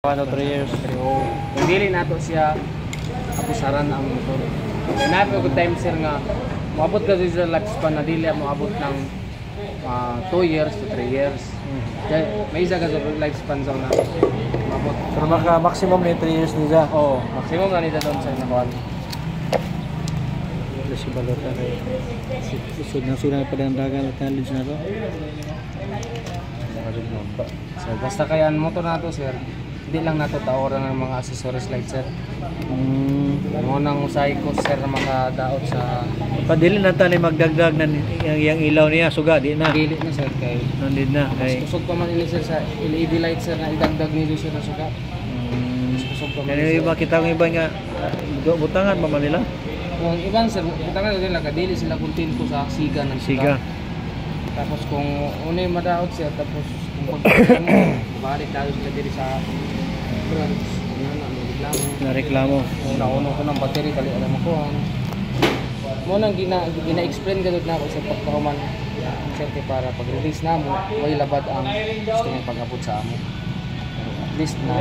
1 to 3 years. Kung dili nato siya apusaran ang motor. Kaya nato ko time sir nga moabot ka sa lifespan na dili moabot ng 2 years to 3 years. Kaya may isa ka sa lifespan sa na moabot. Pero maka maximum na 3 years niya. Oo, maximum na nito doon sa nakuan. Si balota kay isod na sila padandagan at challenge na to. So basta kaya ang motor nato sir, hindi lang nato taoran ng mga accessories like sir. Mo nang usay ko sir mga daot sa Padili na tani magdagdag na yang ilaw niya suga di na. dili na sir kay Nandid na kay. kusog pa man ini sir sa LED light sir na idagdag nito sir na suka. Kusog pa man. Kaya iba kita ng iba nga butangan pa man nila. Kung iban sir, kita nga nila kadili sila kontento sa siga ng Siga. Tapos kung unay madaot siya tapos kung pagkakas mo, balik tayo sila diri sa branch. Ano na, may reklamo. Na reklamo. Nauno ko ng battery, kali alam mo ko. Mo nang gina-explain ganun na ako sa pagkahuman. Siyempre para pag-release na mo, may labad ang gusto niyang pag-abot sa amo. At least na